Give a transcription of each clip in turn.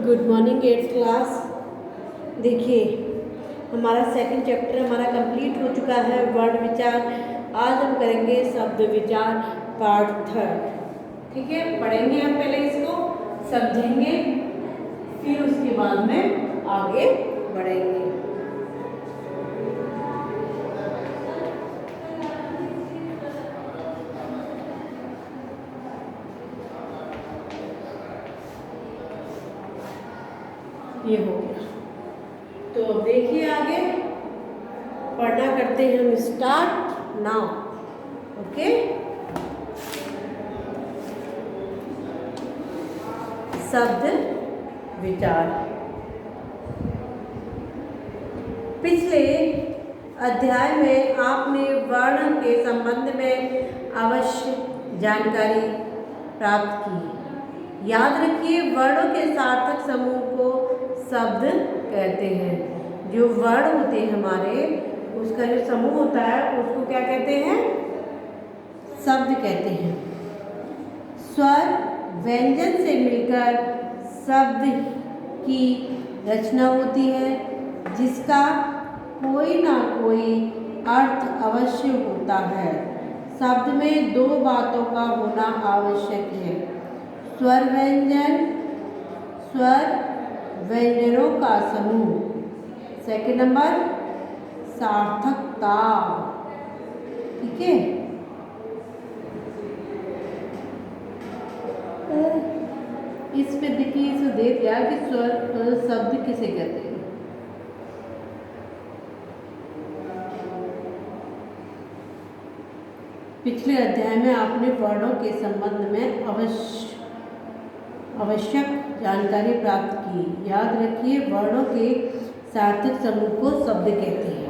Good morning 8th class. देखिए हमारा second chapter हमारा कंप्लीट हो चुका है, वर्ड विचार। आज हम करेंगे शब्द विचार पार्ट 3। ठीक है, पढ़ेंगे हम पहले इसको, समझेंगे, फिर उसके बाद में आगे बढ़ेंगे। ये हो गया, तो अब देखिए आगे पढ़ना करते हैं हम स्टार्ट नाउ। ओके, शब्द विचार। पिछले अध्याय में आपने वर्ण के संबंध में अवश्य जानकारी प्राप्त की। याद रखिए, वर्णों के सार्थक समूह को शब्द कहते हैं। जो वर्ण होते हैं हमारे, उसका जो समूह होता है उसको क्या कहते हैं? शब्द कहते हैं। स्वर व्यंजन से मिलकर शब्द की रचना होती है, जिसका कोई ना कोई अर्थ अवश्य होता है। शब्द में दो बातों का होना आवश्यक है: स्वर व्यंजनों का समूह। सेकंड नंबर, सार्थकता। ठीक है, इस पे देखिए, इसे दे दिया कि स्वर शब्द किसे कहते हैं। पिछले अध्याय में आपने वर्णों के संबंध में आवश्यक जानकारी प्राप्त की। याद रखिए, वर्णों के सार्थक समूह को शब्द कहते हैं।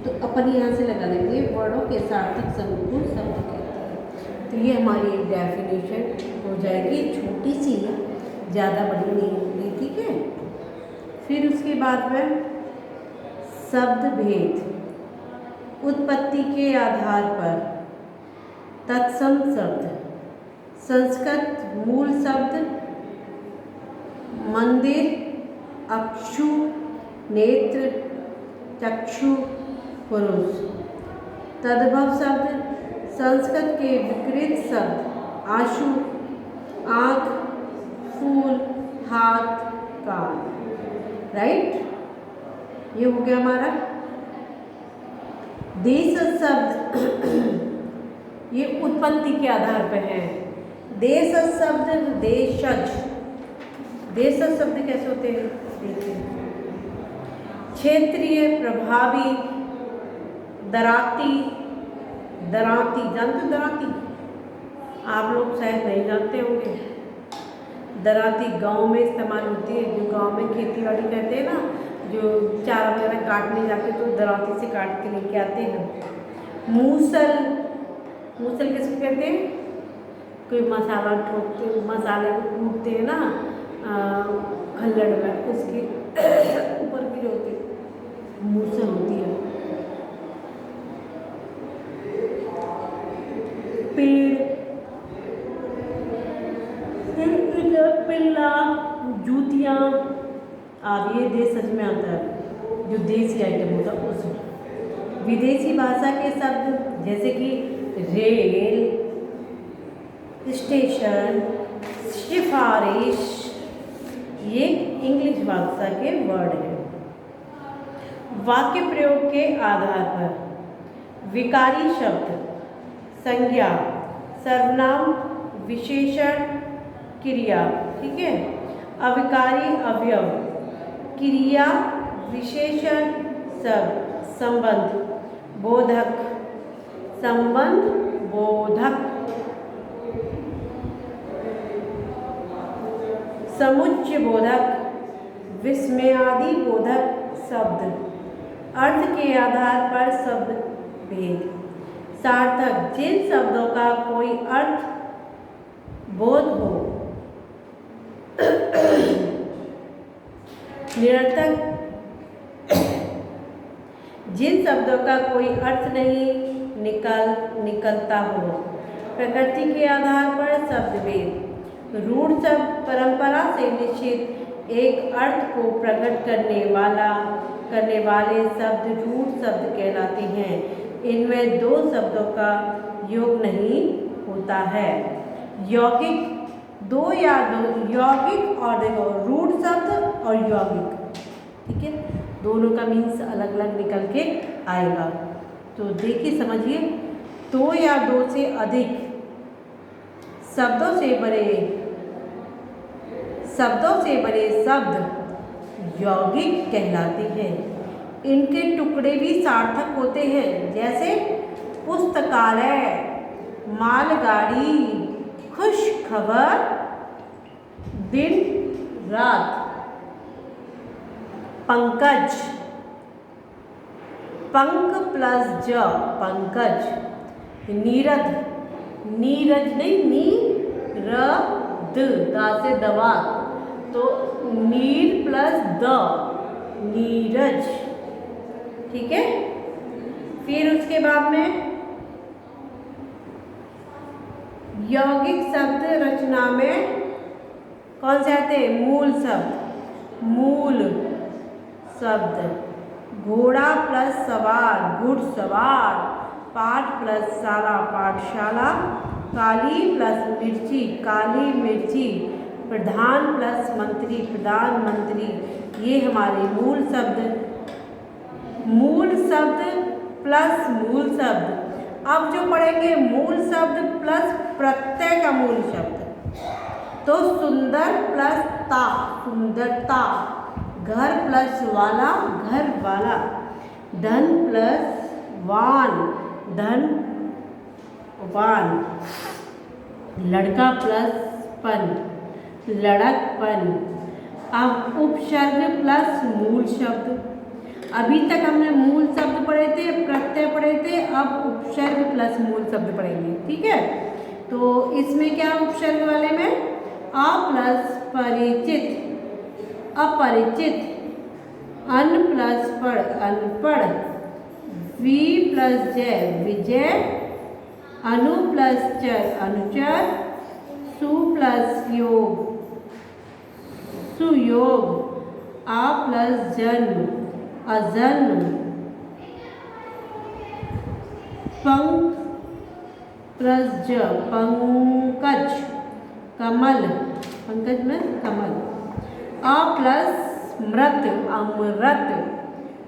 तो अपन यहाँ से लगा लेंगे, वर्णों के सार्थक समूह को शब्द कहते हैं। तो ये हमारी एक डेफिनेशन हो जाएगी, छोटी सी, ज़्यादा बड़ी नहीं होगी। ठीक है, फिर उसके बाद में शब्द भेद। उत्पत्ति के आधार पर तत्सम शब्द। संस्कृत मूल शब्द मंदिर, अक्षु, नेत्र, चक्षु, पुरुष। तद्भव शब्द संस्कृत के विकृत शब्द आशु, आँख, फूल, हाथ, कान। राइट, ये हो गया हमारा। देश शब्द ये उत्पत्ति के आधार पर है। देश शब्द देशज। देशज शब्द कैसे होते हैं देखिए। क्षेत्रीय, प्रभावी, दराती। दराती जानते हो? दराती आप लोग शायद नहीं जानते होंगे। दराती गांव में इस्तेमाल होती है। जो गांव में खेती बाड़ी करते हैं ना, जो चारा वगैरह काटने जाते तो दराती से काट के लेके आते हैं। मूसल। मूसल किसको कहते हैं? कोई मसाला ठोकते, मसाले को कूटते हैं ना खल्लड़ में, उसके ऊपर की जो होती है मूसल होती है। पेड़, पिल्ला, जूतियाँ आदि ये देशज में आता है। जो देसी आइटम होता है उसमें। विदेशी भाषा के शब्द जैसे कि रेल, स्टेशन, सिफारिश, ये इंग्लिश भाषा के वर्ड हैं। वाक्य प्रयोग के आधार पर विकारी शब्द संज्ञा, सर्वनाम, विशेषण, क्रिया। ठीक है, अविकारी अवयव, क्रिया, विशेषण, शब्द, संबंध, बोधक, संबंध, बोधक, समुच्चय बोधक, विस्मयादि बोधक शब्द। अर्थ के आधार पर शब्द भेद। सार्थक जिन शब्दों का कोई अर्थ बोध हो। निरर्थक जिन शब्दों का कोई अर्थ नहीं निकलता हो। प्रकृति के आधार पर शब्द भेद। रूढ़ शब्द परंपरा से निश्चित एक अर्थ को प्रकट करने वाले शब्द रूट शब्द कहलाते हैं। इनमें दो शब्दों का योग नहीं होता है। यौगिक यौगिक और देखो रूट शब्द और यौगिक, ठीक है, दोनों का मीन्स अलग अलग निकल के आएगा। तो देखिए समझिए, दो या दो से अधिक शब्दों से बने शब्द यौगिक कहलाते हैं। इनके टुकड़े भी सार्थक होते हैं, जैसे पुस्तकालय, मालगाड़ी, खुश खबर, दिन रात, पंकज, पंक प्लस ज पंकज, नीरद, नीरज नहीं नीरद, दा से दवा, तो नीर प्लस द नीरज, ठीक है। फिर उसके बाद में यौगिक शब्द रचना में कौन से आते हैं? मूल शब्द, मूल शब्द। घोड़ा प्लस सवार घुड़सवार, पाठ प्लस शाला पाठशाला, काली प्लस मिर्ची काली मिर्ची, प्रधान प्लस मंत्री प्रधानमंत्री। ये हमारे मूल शब्द प्लस मूल शब्द। अब जो पढ़ेंगे मूल शब्द प्लस प्रत्यय का मूल शब्द, तो सुंदर प्लस ता सुंदरता, घर प्लस वाला घर वाला, धन प्लस वान धन वान, लड़का प्लस पन लड़कपन। अब उपसर्ग प्लस मूल शब्द। अभी तक हमने मूल शब्द पढ़े थे, प्रत्यय पढ़े थे, अब उपसर्ग प्लस मूल शब्द पढ़ेंगे, ठीक है। तो इसमें क्या उपसर्ग वाले में अ प्लस परिचित अपरिचित, अन प्लस पढ़ अनपढ़, वी प्लस जय विजय, अनु प्लस चर अनुचर, सु प्लस योग सुयोग, आ प्लस जन्म अजन्म, पंक प्लस ज पंकज कमल पंकज में कमल, अ प्लस मृत अमृत,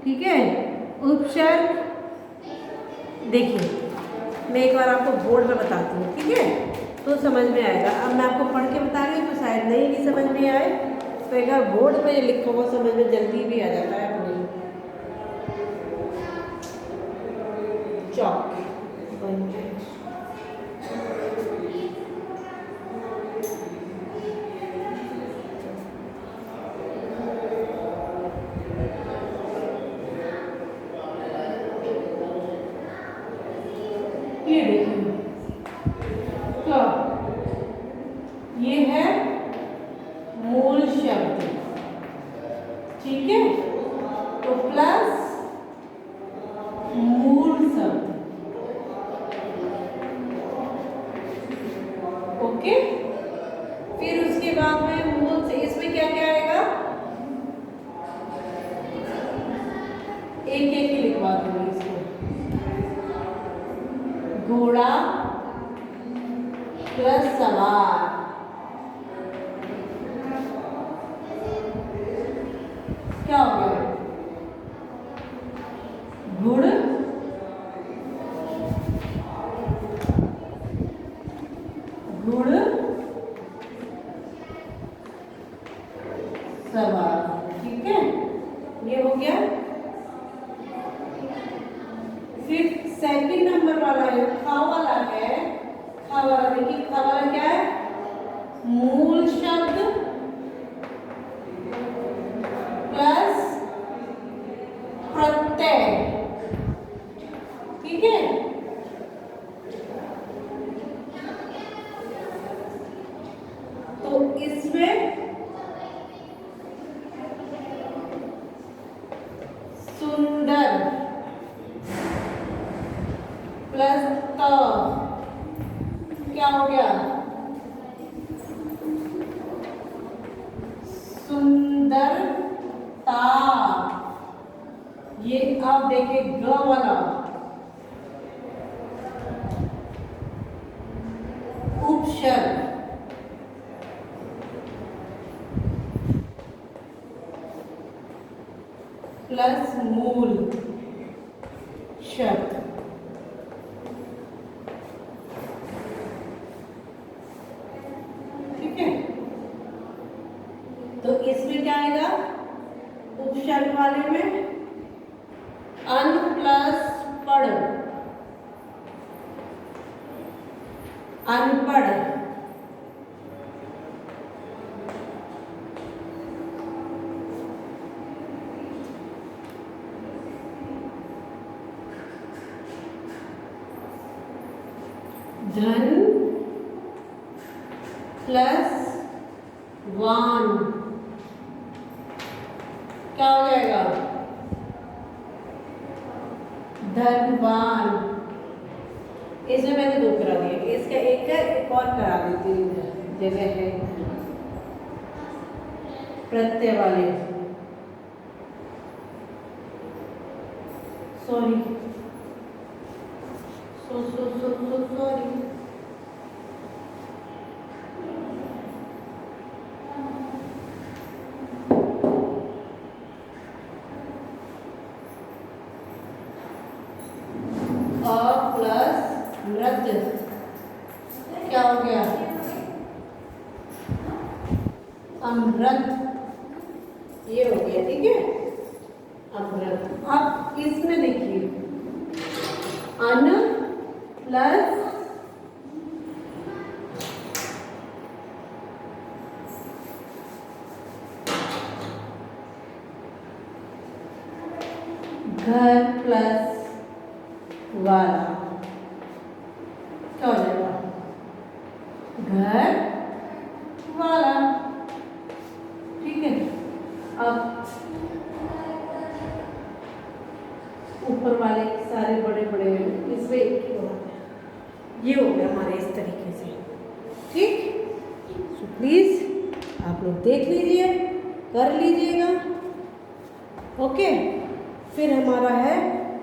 ठीक है। उपसर्ग देखिए, मैं एक बार आपको बोर्ड में बताती हूँ, ठीक है, तो समझ में आएगा। अब मैं आपको पढ़ के बता रही हूँ तो शायद नहीं भी समझ में आए, तो एक बार बोर्ड पे लिखा हुआ समझ में जल्दी भी आ जाता है अपने। चौक ये देखिए, तो ये है मूल शब्द, ठीक है, तो प्लस मूल शब्द, ओके। फिर उसके बाद में मूल से इसमें क्या क्या आएगा, एक एक ही लिखवा दूंगी इसको। घोड़ा प्लस सवार, क्या हो गया, घुड़ घुड़ सवार, ठीक है, ये हो गया। फिर सेकंड नंबर वाला है खा वाला है, खा वाला देखिए, खा वाला क्या है, मूल शब्द प्लस प्रत्यय, ठीक है। तो इसमें सुंदर प्लस त क्या हो गया, सुंदरता। ये आप देखिए ग वाला उपशब्द प्लस मूल शब्द। ठीक है, तो इसमें क्या आएगा? उपशब्द वाले में अन प्लस पढ़, अनपढ़। धन प्लस वान क्या हो जाएगा? धनवान। इसमें मैंने 2 करा दिए, इसका एक और करा देती हूँ, जगह है प्रत्यय वाले। Sorry sorry. प्लस मृत क्या हो गया? अमृत। ये हो गया, ठीक है, अमृत। अब इसमें देखिए अन प्लस घर प्लस वाला क्या हो जाएगा? घर वाला। ठीक है, अब ऊपर वाले सारे बड़े बड़े इसमें एक ही बात है। ये हो गया हमारे इस तरीके से। ठीक, सो प्लीज आप लोग देख लीजिए, कर लीजिएगा। ओके, फिर हमारा है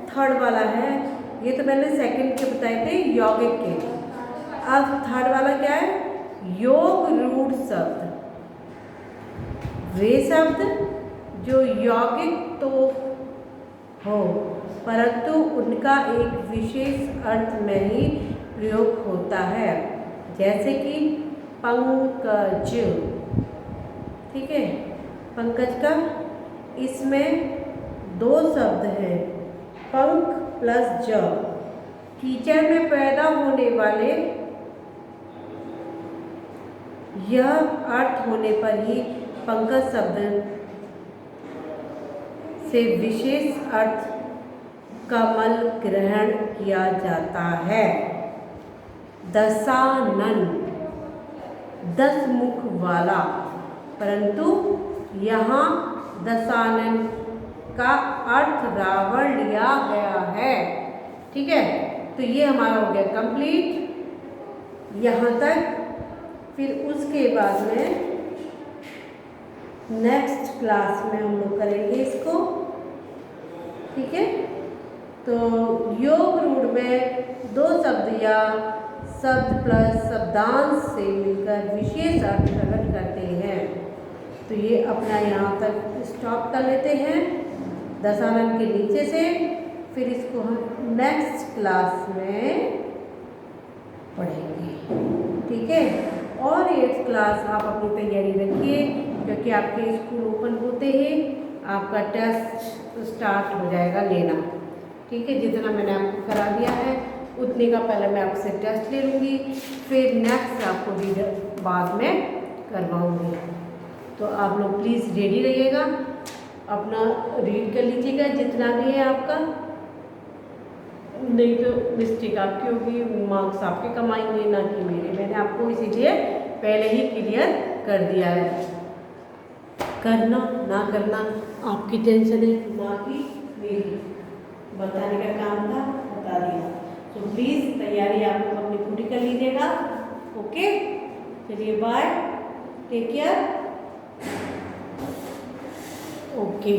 थर्ड वाला है। ये तो मैंने सेकंड के बताए थे यौगिक के। अब थर्ड वाला क्या है? योग रूढ़ शब्द। वे शब्द जो यौगिक तो हो परंतु उनका एक विशेष अर्थ में ही प्रयोग होता है, जैसे कि पंकज। ठीक है, पंकज का इसमें 2 शब्द हैं, पंख प्लस ज। कीचड़ में पैदा होने वाले यह अर्थ होने पर ही पंकज शब्द से विशेष अर्थ कमल ग्रहण किया जाता है। दशानन 10 मुख वाला, परंतु यहाँ दशानन का अर्थ रावण लिया गया है। ठीक है, तो ये हमारा हो गया कंप्लीट यहाँ तक। फिर उसके बाद में नेक्स्ट क्लास में हम लोग करेंगे इसको। ठीक है, तो योग रूढ़ में 2 शब्द या शब्द प्लस शब्दांश से मिलकर विशेष अर्थ प्रकट करते हैं। तो ये अपना यहाँ तक स्टॉप कर लेते हैं दशानन के नीचे से। फिर इसको हम नेक्स्ट क्लास में पढ़ेंगे। ठीक है, और 8th क्लास आप अपनी तैयारी रखिए, क्योंकि आपके स्कूल ओपन होते ही आपका टेस्ट स्टार्ट हो जाएगा लेना। ठीक है, जितना मैंने आपको करा दिया है उतने का पहले मैं आपसे टेस्ट ले लूँगी, फिर नेक्स्ट आपको रीडर बाद में करवाऊँगी। तो आप लोग प्लीज़ रेडी रहिएगा, अपना रीड कर लीजिएगा जितना भी है आपका, नहीं तो मिस्टेक आपकी होगी, मार्क्स आपके कमाएंगे ना कि मेरे। मैंने आपको इसीलिए पहले ही क्लियर कर दिया है। करना ना करना आपकी टेंशन है, ना कि मेरी। बताने का काम था, बता दिया। तो प्लीज़ तैयारी आप लोग अपनी पूरी कर लीजिएगा। ओके, चलिए बाय, टेक केयर। ओके।